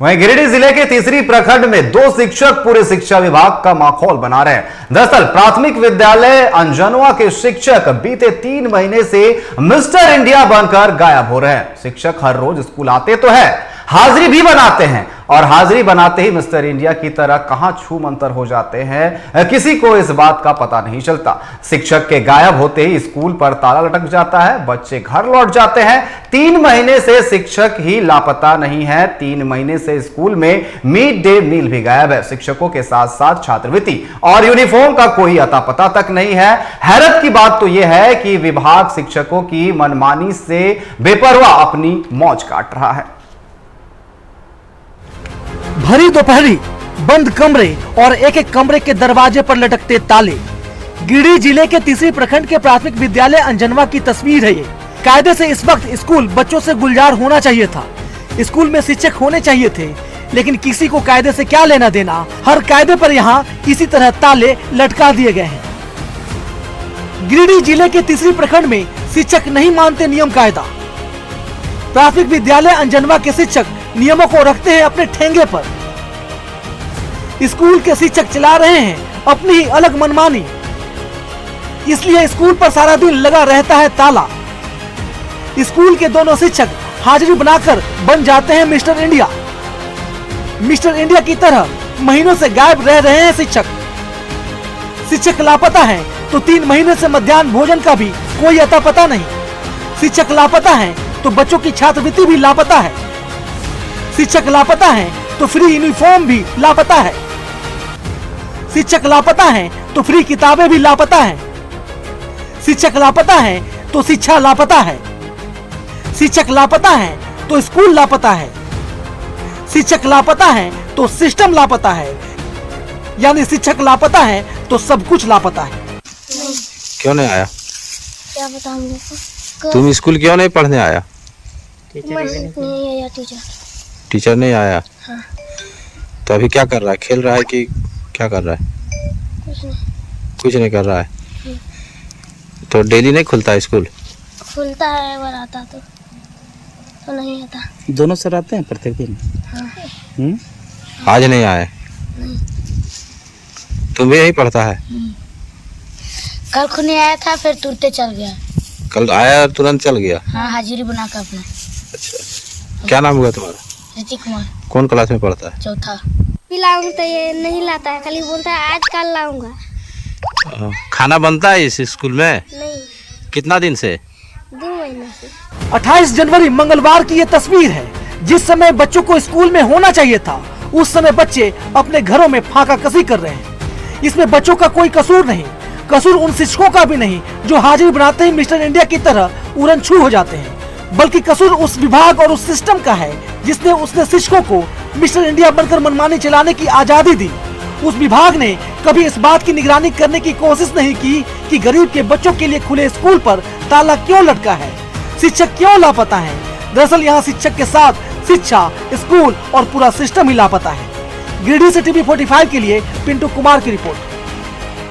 वहीं गिरिडीह जिले के तीसरी प्रखंड में दो शिक्षक पूरे शिक्षा विभाग का माहौल बना रहे हैं। दरअसल प्राथमिक विद्यालय अंजनवा के शिक्षक बीते 3 महीने से मिस्टर इंडिया बनकर गायब हो रहे हैं। शिक्षक हर रोज स्कूल आते तो है, हाजिरी भी बनाते हैं और हाजिरी बनाते ही मिस्टर इंडिया की तरह कहां छू मंतर हो जाते हैं, किसी को इस बात का पता नहीं चलता। शिक्षक के गायब होते ही स्कूल पर ताला लटक जाता है, बच्चे घर लौट जाते हैं। 3 महीने से शिक्षक ही लापता नहीं है। 3 महीने से स्कूल में मिड डे मील भी गायब है। शिक्षकों के साथ साथ छात्रवृत्ति और यूनिफॉर्म का कोई अता पता तक नहीं है। हैरत की बात तो यह है कि विभाग शिक्षकों की मनमानी से बेपरवाह अपनी मौज काट रहा है। भरी दोपहरी, बंद कमरे और एक एक कमरे के दरवाजे पर लटकते ताले। गिरिडीह जिले के तीसरी प्रखंड के प्राथमिक विद्यालय अंजनवा की तस्वीर है ये। कायदे से इस वक्त स्कूल बच्चों से गुलजार होना चाहिए था। स्कूल में शिक्षक होने चाहिए थे, लेकिन किसी को कायदे से क्या लेना देना। हर कायदे पर यहाँ इसी तरह ताले लटका दिए गए हैं। गिरिडीह जिले के तीसरी प्रखंड में शिक्षक नहीं मानते नियम कायदा। प्राथमिक विद्यालय अंजनवा के शिक्षक नियमों को रखते हैं अपने ठेंगे पर। स्कूल के शिक्षक चला रहे हैं अपनी ही अलग मनमानी, इसलिए स्कूल पर सारा दिन लगा रहता है ताला। स्कूल के दोनों शिक्षक हाजिरी बनाकर बन जाते हैं मिस्टर इंडिया। मिस्टर इंडिया की तरह महीनों से गायब रह रहे हैं शिक्षक। शिक्षक लापता हैं तो 3 महीने से मध्याह्न भोजन का भी कोई अता पता नहीं। शिक्षक लापता हैं तो बच्चों की छात्रवृत्ति भी लापता है। शिक्षक लापता हैं तो फ्री यूनिफॉर्म भी लापता है। शिक्षक लापता हैं तो फ्री किताबें भी लापता हैं। शिक्षक लापता हैं तो शिक्षा लापता है। शिक्षक लापता हैं तो स्कूल लापता है। शिक्षक लापता हैं तो सिस्टम लापता है। यानी शिक्षक लापता हैं तो सब कुछ लापता है। क्यों नहीं आया? क्या पता हम लोग को। तुम स्कूल क्यों नहीं पढ़ने आया? नहीं आया टीचर। टीचर नहीं आया? हाँ। तो अभी क्या कर रहा है? खेल रहा है कि क्या कर रहा है? कुछ नहीं। कुछ नहीं कर रहा है। तो डेली नहीं खुलता है स्कूल? खुलता है, अगर आता तो नहीं आता। दोनों सर आते हैं प्रत्येक दिन? हाँ। आज नहीं आए? नहीं। तुम भी यही पढ़ता है? कल खुने आया था, फिर तुरंत चल गया। कल आया और तुरंत चल गया? हाँ, हाजिरी बना कर अपना। अच्छा, क्या नाम हुआ तुम्हारा? ऋतिक कुमार। कौन क्लास में पढ़ता है? चौथा। पिलाऊंगा तो ये नहीं लाता है, खाली बोलता है आज कल लाऊंगा। खाना बनता है इस स्कूल में? नहीं। कितना दिन से? 2 महीने से। 28 जनवरी मंगलवार की ये तस्वीर है। जिस समय बच्चों को स्कूल में होना चाहिए था, उस समय बच्चे अपने घरों में फाका कसी कर रहे हैं। इसमें बच्चों का कोई कसूर नहीं। कसूर उन शिक्षकों का भी नहीं जो हाजिरी बनाते ही मिस्टर इंडिया की तरह उड़नछू हो जाते हैं, बल्कि कसूर उस विभाग और उस सिस्टम का है जिसने उसने शिक्षकों को मिस्टर इंडिया बनकर मनमानी चलाने की आजादी दी। उस विभाग ने कभी इस बात की निगरानी करने की कोशिश नहीं की कि गरीब के बच्चों के लिए खुले स्कूल पर ताला क्यों लटका है, शिक्षक क्यों लापता है। दरअसल यहाँ शिक्षक के साथ शिक्षा, स्कूल और पूरा सिस्टम ही लापता है। गिरिडीह से टीवी 45 के लिए पिंटू कुमार की रिपोर्ट।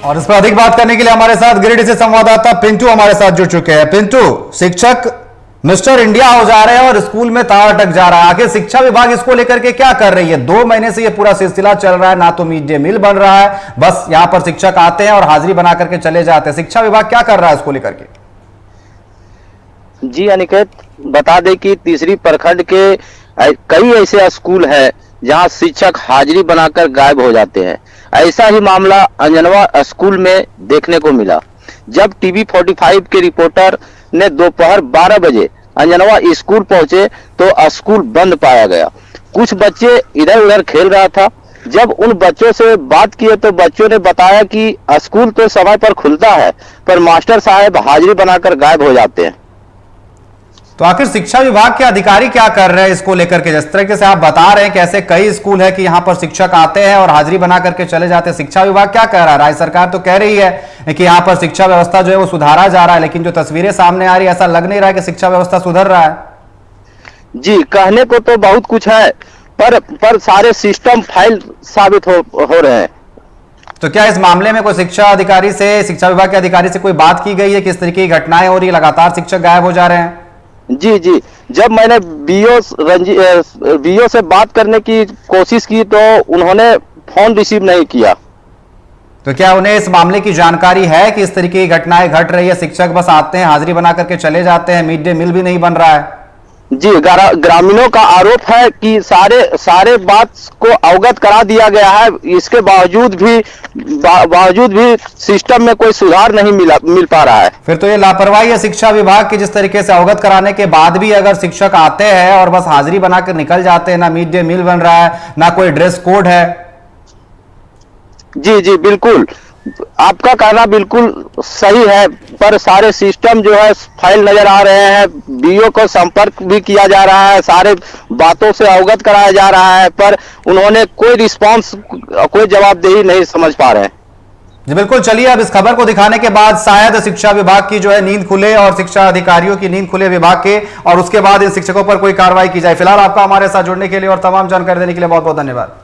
और इस पर अधिक बात करने के लिए हमारे साथ गिरिडीह से संवाददाता पिंटू हमारे साथ जुड़ चुके हैं। पिंटू, शिक्षक मिस्टर इंडिया हो जा रहे हैं और स्कूल में ताला अटक जा रहा है। आखिर शिक्षा विभाग इसको लेकर के क्या कर रही है? 2 महीने से ये पूरा सिलसिला चल रहा है, ना तो मिड डे मील बन रहा है, बस यहां पर शिक्षक आते हैं और हाजिरी बना करके चले जाते हैं। शिक्षा विभाग क्या कर रहा है इसको लेकर के? जी अनिकेत, बता दें कि तीसरी प्रखंड के कई ऐसे स्कूल है जहां शिक्षक हाजिरी बनाकर गायब हो जाते हैं। ऐसा ही मामला अंजनवा स्कूल में देखने को मिला, जब टीवी 45 के रिपोर्टर ने दोपहर 12 बजे अंजनवा स्कूल पहुंचे तो स्कूल बंद पाया गया। कुछ बच्चे इधर उधर खेल रहा था। जब उन बच्चों से बात किए तो बच्चों ने बताया कि स्कूल तो समय पर खुलता है, पर मास्टर साहब हाजिरी बनाकर गायब हो जाते हैं। तो आखिर शिक्षा विभाग के अधिकारी क्या कर रहे हैं इसको लेकर के? जिस तरीके से आप बता रहे हैं कि ऐसे कई स्कूल है कि यहां पर शिक्षक आते हैं और हाजिरी बना करके चले जाते हैं, शिक्षा विभाग क्या कह रहा है? राज्य सरकार तो कह रही है कि यहां पर शिक्षा व्यवस्था जो है वो सुधारा जा रहा है, लेकिन जो तस्वीरें सामने आ रही है ऐसा लग नहीं रहा है कि शिक्षा व्यवस्था सुधर रहा है। जी, कहने को तो बहुत कुछ है, पर सारे सिस्टम फाइल साबित हो रहे हैं। तो क्या इस मामले में कोई शिक्षा अधिकारी से, शिक्षा विभाग के अधिकारी से कोई बात की गई है? किस तरीके की घटनाएं हो रही है? लगातार शिक्षक गायब हो जा रहे हैं। जी जी, जब मैंने बीओ से बात करने की कोशिश की तो उन्होंने फोन रिसीव नहीं किया। तो क्या उन्हें इस मामले की जानकारी है कि इस तरीके की घटनाएं घट रही है? शिक्षक बस आते हैं, हाजिरी बना करके चले जाते हैं, मिड डे मील भी नहीं बन रहा है। जी, ग्रामीणों का आरोप है कि सारे बात को अवगत करा दिया गया है, इसके बावजूद भी सिस्टम में कोई सुधार नहीं मिल पा रहा है। फिर तो ये लापरवाही है शिक्षा विभाग की, जिस तरीके से अवगत कराने के बाद भी अगर शिक्षक आते हैं और बस हाजिरी बनाकर निकल जाते हैं, ना मिड डे मील बन रहा है, ना कोई ड्रेस कोड है। जी जी बिल्कुल, आपका कहना बिल्कुल सही है, पर सारे सिस्टम जो है फाइल नजर आ रहे हैं, बीओ को संपर्क भी किया जा रहा है, सारे बातों से अवगत कराया जा रहा है, पर उन्होंने कोई रिस्पांस, कोई जवाबदेही नहीं समझ पा रहे हैं। जी बिल्कुल, चलिए अब इस खबर को दिखाने के बाद शायद शिक्षा विभाग की जो है नींद खुले और शिक्षा अधिकारियों की नींद खुले विभाग के, और उसके बाद इन शिक्षकों पर कोई कार्रवाई की जाए। फिलहाल आपका हमारे साथ जुड़ने के लिए और तमाम जानकारी देने के लिए बहुत बहुत धन्यवाद।